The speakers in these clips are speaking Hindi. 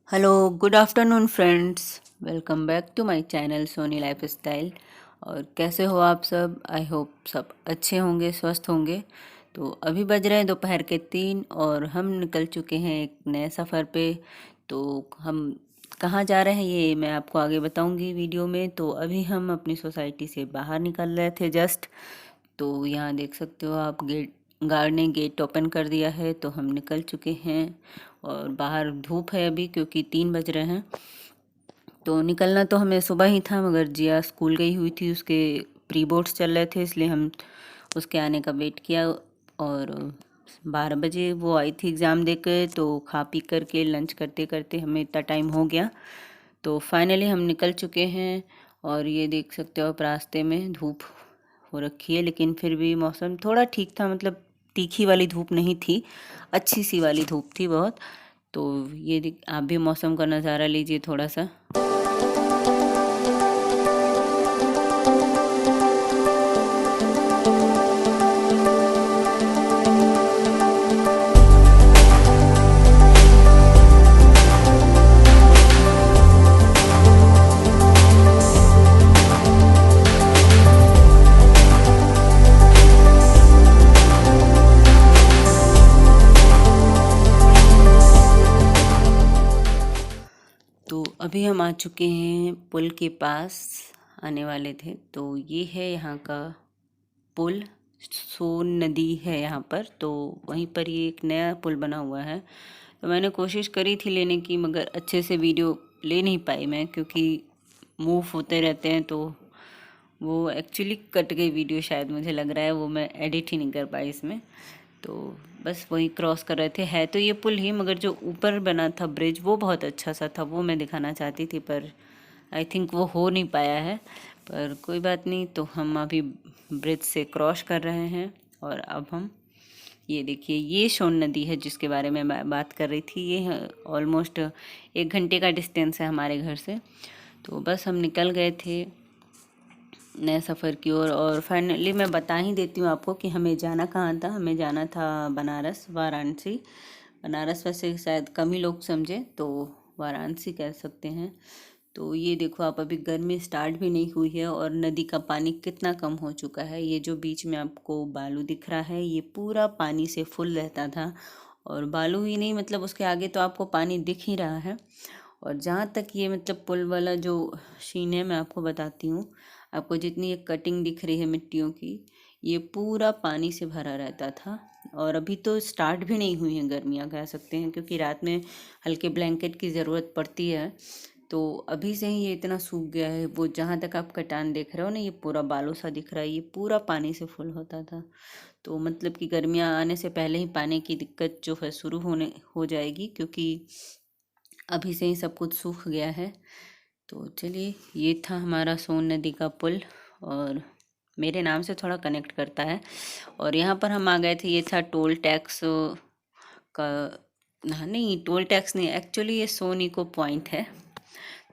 Hello, good afternoon friends. Welcome back to my channel Soni life style. और कैसे हो आप सब? आई होप सब अच्छे होंगे, स्वस्थ होंगे। तो अभी बज रहे हैं दोपहर के 3 और हम निकल चुके हैं एक नए सफ़र पे। तो हम कहाँ जा रहे हैं ये मैं आपको आगे बताऊंगी वीडियो में। तो अभी हम अपनी सोसाइटी से बाहर निकल रहे थे जस्ट। तो यहाँ देख सकते हो आप, गार्ड ने गेट ओपन कर दिया है तो हम निकल चुके हैं। और बाहर धूप है अभी क्योंकि 3 बज रहे हैं। तो निकलना तो हमें सुबह ही था, मगर जिया स्कूल गई हुई थी, उसके प्री बोर्ड्स चल रहे थे, इसलिए हम उसके आने का वेट किया। और 12 बजे वो आई थी एग्ज़ाम दे के। तो खा पी करके लंच करते करते हमें इतना टाइम हो गया। तो फाइनली हम निकल चुके हैं। और ये देख सकते हो आप, रास्ते में धूप हो रखी है, लेकिन फिर भी मौसम थोड़ा ठीक था। मतलब तीखी वाली धूप नहीं थी, अच्छी सी वाली धूप थी बहुत। तो ये आप भी मौसम का नज़ारा लीजिए थोड़ा सा। तो अभी हम आ चुके हैं पुल के पास, आने वाले थे। तो ये है यहाँ का पुल, सोन नदी है यहाँ पर। तो वहीं पर ये एक नया पुल बना हुआ है। तो मैंने कोशिश करी थी लेने की, मगर अच्छे से वीडियो ले नहीं पाई मैं, क्योंकि मूव होते रहते हैं। तो वो एक्चुअली कट गई वीडियो, शायद मुझे लग रहा है। वो मैं एडिट ही नहीं कर पाई इसमें। तो बस वही क्रॉस कर रहे थे। है तो ये पुल ही, मगर जो ऊपर बना था ब्रिज वो बहुत अच्छा सा था, वो मैं दिखाना चाहती थी, पर आई थिंक वो हो नहीं पाया है। पर कोई बात नहीं। तो हम अभी ब्रिज से क्रॉस कर रहे हैं। और अब हम, ये देखिए, ये सोन नदी है जिसके बारे में मैं बात कर रही थी। ये ऑलमोस्ट 1 घंटे का डिस्टेंस है हमारे घर से। तो बस हम निकल गए थे नए सफ़र की ओर। और फाइनली मैं बता ही देती हूँ आपको कि हमें जाना कहाँ था। हमें जाना था बनारस, वाराणसी। बनारस वैसे शायद कम ही लोग समझे, तो वाराणसी कह सकते हैं। तो ये देखो आप, अभी गर्मी स्टार्ट भी नहीं हुई है और नदी का पानी कितना कम हो चुका है। ये जो बीच में आपको बालू दिख रहा है, ये पूरा पानी से फुल रहता था। और बालू ही नहीं, मतलब उसके आगे तो आपको पानी दिख ही रहा है। और जहाँ तक ये मतलब पुल वाला जो सीन है, मैं आपको बताती हूँ। आपको जितनी ये कटिंग दिख रही है मिट्टियों की, ये पूरा पानी से भरा रहता था। और अभी तो स्टार्ट भी नहीं हुई हैं गर्मियाँ, कह सकते हैं, क्योंकि रात में हल्के ब्लैंकेट की ज़रूरत पड़ती है। तो अभी से ही ये इतना सूख गया है। वो जहाँ तक आप कटान देख रहे हो ना, ये पूरा बालू सा दिख रहा है, ये पूरा पानी से फुल होता था। तो मतलब कि गर्मियाँ आने से पहले ही पानी की दिक्कत जो है शुरू होने हो जाएगी, क्योंकि अभी से ही सब कुछ सूख गया है। तो चलिए, ये था हमारा सोन नदी का पुल, और मेरे नाम से थोड़ा कनेक्ट करता है। और यहाँ पर हम आ गए थे, ये था टोल टैक्स का। हाँ, नहीं, टोल टैक्स नहीं, एक्चुअली ये सोन इको पॉइंट है।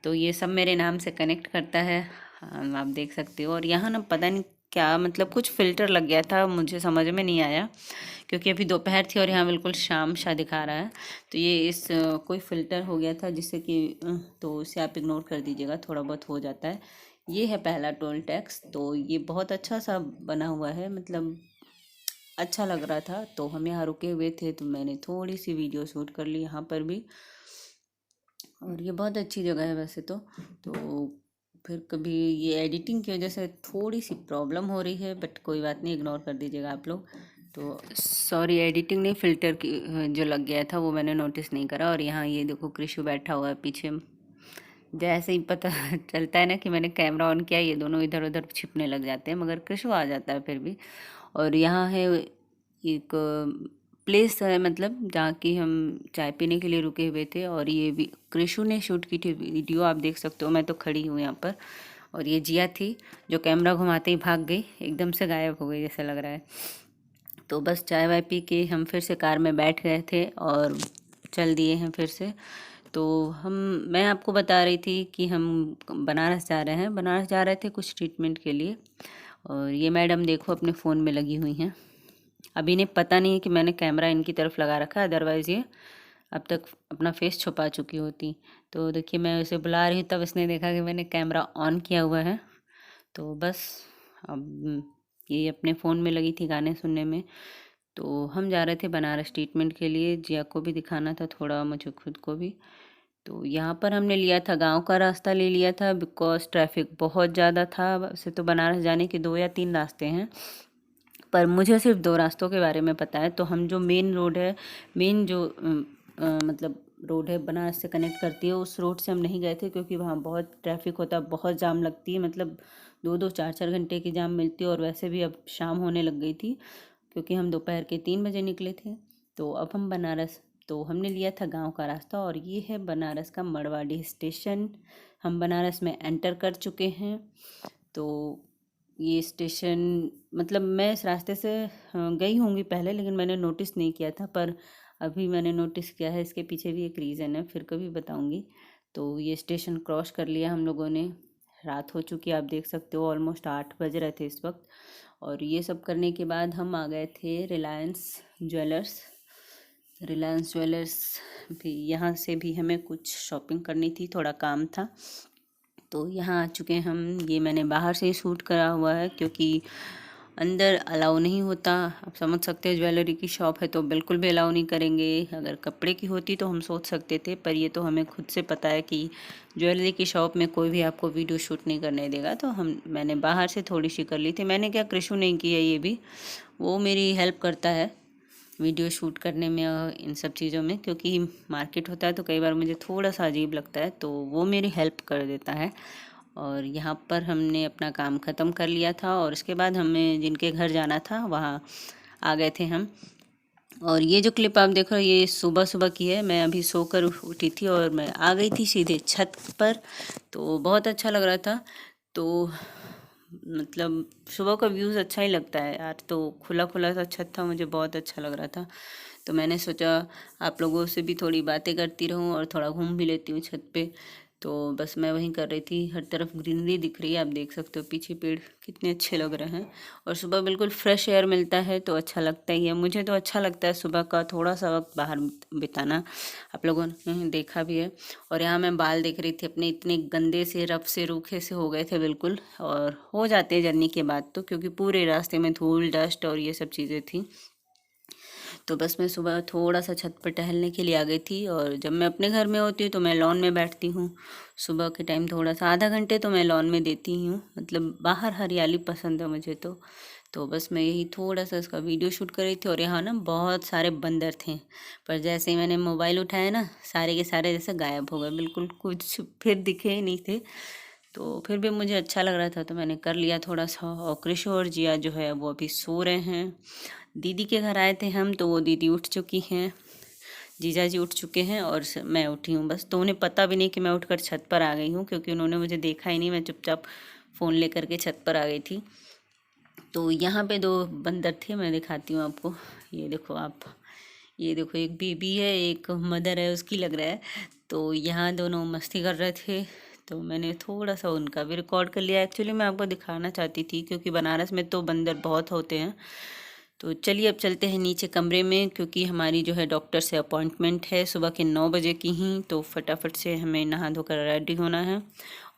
तो ये सब मेरे नाम से कनेक्ट करता है। हाँ, आप देख सकते हो। और यहाँ ना पता नहीं क्या, मतलब कुछ फ़िल्टर लग गया था, मुझे समझ में नहीं आया, क्योंकि अभी दोपहर थी और यहाँ बिल्कुल शाम सा दिखा रहा है। तो ये कोई फ़िल्टर हो गया था, जिससे कि तो इसे आप इग्नोर कर दीजिएगा, थोड़ा बहुत हो जाता है। ये है पहला टोल टैक्स। तो ये बहुत अच्छा सा बना हुआ है, मतलब अच्छा लग रहा था। तो हम यहाँ रुके हुए थे, तो मैंने थोड़ी सी वीडियो शूट कर ली यहाँ पर भी। और ये बहुत अच्छी जगह है वैसे तो फिर कभी ये एडिटिंग की वजह से थोड़ी सी प्रॉब्लम हो रही है, बट कोई बात नहीं, इग्नोर कर दीजिएगा आप लोग। तो सॉरी, एडिटिंग नहीं, फ़िल्टर की जो लग गया था वो मैंने नोटिस नहीं करा। और यहाँ ये देखो, कृषु बैठा हुआ है पीछे। जैसे ही पता चलता है ना कि मैंने कैमरा ऑन किया, ये दोनों इधर उधर छिपने लग जाते हैं, मगर कृषु आ जाता है फिर भी। और यहाँ है एक प्लेस है, मतलब जहाँ की हम चाय पीने के लिए रुके हुए थे। और ये भी कृषु ने शूट की थी वीडियो, आप देख सकते हो। मैं तो खड़ी हूँ यहाँ पर। और ये जिया थी, जो कैमरा घुमाते ही भाग गई, एकदम से गायब हो गई जैसा लग रहा है। तो बस चाय वाय पी के हम फिर से कार में बैठ गए थे और चल दिए हैं फिर से। तो हम मैं आपको बता रही थी कि हम बनारस जा रहे हैं। बनारस जा रहे थे कुछ ट्रीटमेंट के लिए। और ये मैडम देखो अपने फ़ोन में लगी हुई हैं। अभी इन्हें पता नहीं है कि मैंने कैमरा इनकी तरफ लगा रखा है, अदरवाइज़ ये अब तक अपना फेस छुपा चुकी होती। तो देखिए मैं उसे बुला रही हूँ, तब इसने देखा कि मैंने कैमरा ऑन किया हुआ है। तो बस अब ये अपने फ़ोन में लगी थी गाने सुनने में। तो हम जा रहे थे बनारस ट्रीटमेंट के लिए, जिया को भी दिखाना था थोड़ा, मुझे खुद को भी। तो यहाँ पर हमने लिया था गांव का रास्ता ले लिया था, बिकॉज़ ट्रैफिक बहुत ज़्यादा था। वैसे तो बनारस जाने के 2 या 3 रास्ते हैं, पर मुझे सिर्फ 2 रास्तों के बारे में पता है। तो हम जो मेन रोड है, मेन जो मतलब रोड है बनारस से कनेक्ट करती है, उस रोड से हम नहीं गए थे क्योंकि वहाँ बहुत ट्रैफिक होता है, बहुत जाम लगती है। मतलब 2-2 4-4 घंटे की जाम मिलती है, और वैसे भी अब शाम होने लग गई थी क्योंकि हम दोपहर के 3 बजे निकले थे। तो अब हम बनारस, तो हमने लिया था गांव का रास्ता, और ये है बनारस का मड़वाड़ी स्टेशन। हम बनारस में एंटर कर चुके हैं। तो ये स्टेशन, मतलब मैं इस रास्ते से गई होंगी पहले, लेकिन मैंने नोटिस नहीं किया था, पर अभी मैंने नोटिस किया है। इसके पीछे भी एक रीज़न है, फिर कभी बताऊंगी। तो ये स्टेशन क्रॉस कर लिया हम लोगों ने। रात हो चुकी है, आप देख सकते हो, ऑलमोस्ट 8 बज रहे थे इस वक्त। और ये सब करने के बाद हम आ गए थे रिलायंस ज्वेलर्स। रिलायंस ज्वेलर्स भी, यहाँ से भी हमें कुछ शॉपिंग करनी थी, थोड़ा काम था। तो यहाँ आ चुके हैं हम। ये मैंने बाहर से ही शूट करा हुआ है क्योंकि अंदर अलाउ नहीं होता। आप समझ सकते हैं, ज्वेलरी की शॉप है तो बिल्कुल भी अलाउ नहीं करेंगे। अगर कपड़े की होती तो हम सोच सकते थे, पर ये तो हमें खुद से पता है कि ज्वेलरी की शॉप में कोई भी आपको वीडियो शूट नहीं करने देगा। तो मैंने बाहर से थोड़ी सी कर ली थी। मैंने क्या, कृषु नहीं की है, ये भी वो मेरी हेल्प करता है वीडियो शूट करने में और इन सब चीज़ों में, क्योंकि मार्केट होता है तो कई बार मुझे थोड़ा सा अजीब लगता है, तो वो मेरी हेल्प कर देता है। और यहाँ पर हमने अपना काम ख़त्म कर लिया था, और उसके बाद हमें जिनके घर जाना था वहाँ आ गए थे हम। और ये जो क्लिप आप देख रहे हो, ये सुबह सुबह की है। मैं अभी सोकर उठी थी और मैं आ गई थी सीधे छत पर, तो बहुत अच्छा लग रहा था। तो मतलब सुबह का व्यूज़ अच्छा ही लगता है यार। तो खुला खुला सा छत था, मुझे बहुत अच्छा लग रहा था। तो मैंने सोचा आप लोगों से भी थोड़ी बातें करती रहूं और थोड़ा घूम भी लेती हूँ छत पे। तो बस मैं वहीं कर रही थी। हर तरफ ग्रीनरी दिख रही है, आप देख सकते हो पीछे पेड़ कितने अच्छे लग रहे हैं। और सुबह बिल्कुल फ्रेश एयर मिलता है तो अच्छा लगता ही है। मुझे तो अच्छा लगता है सुबह का थोड़ा सा वक्त बाहर बिताना। आप लोगों ने देखा भी है। और यहाँ मैं बाल देख रही थी अपने, इतने गंदे से, रफ से, रूखे से हो गए थे बिल्कुल। और हो जाते हैं जर्नी के बाद तो, क्योंकि पूरे रास्ते में धूल डस्ट और ये सब चीज़ें थी। तो बस मैं सुबह थोड़ा सा छत पर टहलने के लिए आ गई थी। और जब मैं अपने घर में होती हूँ तो मैं लॉन में बैठती हूँ। सुबह के टाइम थोड़ा सा आधा घंटे तो मैं लॉन में देती ही हूँ। मतलब बाहर हरियाली पसंद है मुझे तो बस मैं यही थोड़ा सा इसका वीडियो शूट कर रही थी। और यहाँ ना बहुत सारे बंदर थे, पर जैसे ही मैंने मोबाइल उठाया ना, सारे के सारे जैसे गायब हो गए, बिल्कुल कुछ फिर दिखे ही नहीं थे। तो फिर भी मुझे अच्छा लग रहा था तो मैंने कर लिया थोड़ा सा। और कृषु और जिया जो है वो अभी सो रहे हैं। दीदी के घर आए थे हम, तो वो दीदी उठ चुकी हैं, जीजा जी उठ चुके हैं, और मैं उठी हूँ बस। तो उन्हें पता भी नहीं कि मैं उठकर छत पर आ गई हूँ, क्योंकि उन्होंने मुझे देखा ही नहीं। मैं चुपचाप फ़ोन लेकर के छत पर आ गई थी। तो यहाँ पे 2 बंदर थे, मैं दिखाती हूँ आपको। ये देखो आप, ये देखो, एक बेबी है, एक मदर है उसकी लग रहा है। तो यहाँ दोनों मस्ती कर रहे थे, तो मैंने थोड़ा सा उनका भी रिकॉर्ड कर लिया। एक्चुअली मैं आपको दिखाना चाहती थी क्योंकि बनारस में तो बंदर बहुत होते हैं। तो चलिए अब चलते हैं नीचे कमरे में, क्योंकि हमारी जो है डॉक्टर से अपॉइंटमेंट है सुबह के 9 बजे की ही। तो फटाफट से हमें नहा धोकर रेडी होना है।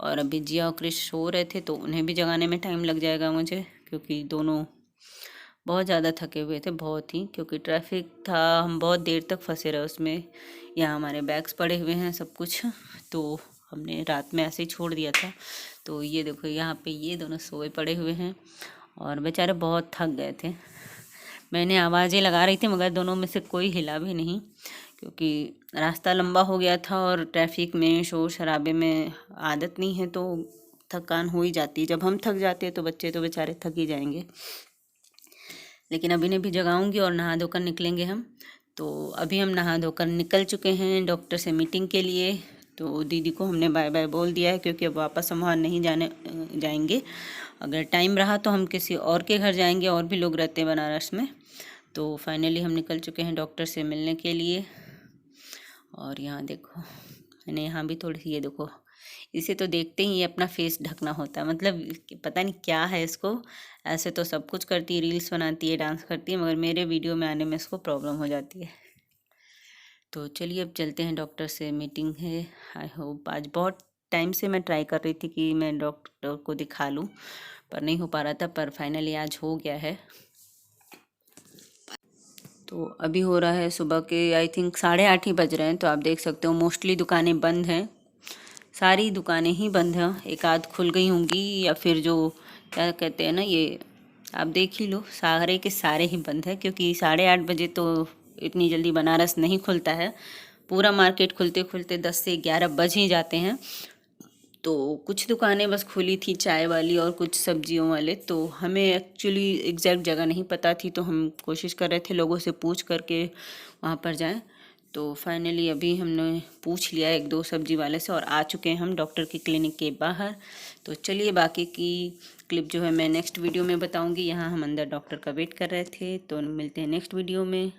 और अभी जिया और क्रिश सो रहे थे तो उन्हें भी जगाने में टाइम लग जाएगा मुझे, क्योंकि दोनों बहुत ज़्यादा थके हुए थे, बहुत ही, क्योंकि ट्रैफिक था। हम बहुत देर तक फंसे रहे उसमें। यहाँ हमारे बैग्स पड़े हुए हैं सब कुछ, तो हमने रात में ऐसे ही छोड़ दिया था। तो ये देखो यहाँ पे ये दोनों सोए पड़े हुए हैं, और बेचारे बहुत थक गए थे। मैंने आवाज़ें लगा रही थी मगर दोनों में से कोई हिला भी नहीं, क्योंकि रास्ता लंबा हो गया था और ट्रैफिक में शोर शराबे में आदत नहीं है, तो थकान हो ही जाती है। जब हम थक जाते हैं तो बच्चे तो बेचारे थक ही जाएंगे। लेकिन अभी ने भी जगाऊंगी और नहा धोकर निकलेंगे हम। तो अभी हम नहा धोकर निकल चुके हैं डॉक्टर से मीटिंग के लिए। तो दीदी को हमने बाय बाय बोल दिया है, क्योंकि अब वापस हम वहाँ नहीं जाएंगे। अगर टाइम रहा तो हम किसी और के घर जाएंगे, और भी लोग रहते हैं बनारस में। तो फाइनली हम निकल चुके हैं डॉक्टर से मिलने के लिए। और यहाँ देखो, मैंने यहाँ भी थोड़ी सी, ये देखो, इसे तो देखते ही अपना फेस ढकना होता है। मतलब पता नहीं क्या है इसको। ऐसे तो सब कुछ करती है, रील्स बनाती है, डांस करती है, मगर मेरे वीडियो में आने में इसको प्रॉब्लम हो जाती है। तो चलिए अब चलते हैं, डॉक्टर से मीटिंग है। आई होप, आज बहुत टाइम से मैं ट्राई कर रही थी कि मैं डॉक्टर को दिखा लूँ, पर नहीं हो पा रहा था, पर फाइनली आज हो गया है। तो अभी हो रहा है सुबह के आई थिंक 8:30 ही बज रहे हैं। तो आप देख सकते हो मोस्टली दुकानें बंद हैं, सारी दुकानें ही बंद हैं। एक आध खुल गई होंगी, या फिर जो क्या कहते हैं ना, ये आप देख ही लो, सारे के सारे ही बंद हैं, क्योंकि 8:30 बजे तो इतनी जल्दी बनारस नहीं खुलता है। पूरा मार्केट खुलते खुलते 10 से 11 बज ही जाते हैं। तो कुछ दुकानें बस खुली थी, चाय वाली और कुछ सब्जियों वाले। तो हमें एक्चुअली एग्जैक्ट जगह नहीं पता थी, तो हम कोशिश कर रहे थे लोगों से पूछ करके वहाँ पर जाएं। तो फाइनली अभी हमने पूछ लिया एक दो सब्जी वाले से, और आ चुके हैं हम डॉक्टर की क्लिनिक के बाहर। तो चलिए बाकी की क्लिप जो है मैं नेक्स्ट वीडियो में बताऊंगी। यहाँ हम अंदर डॉक्टर का वेट कर रहे थे, तो मिलते हैं नेक्स्ट वीडियो में।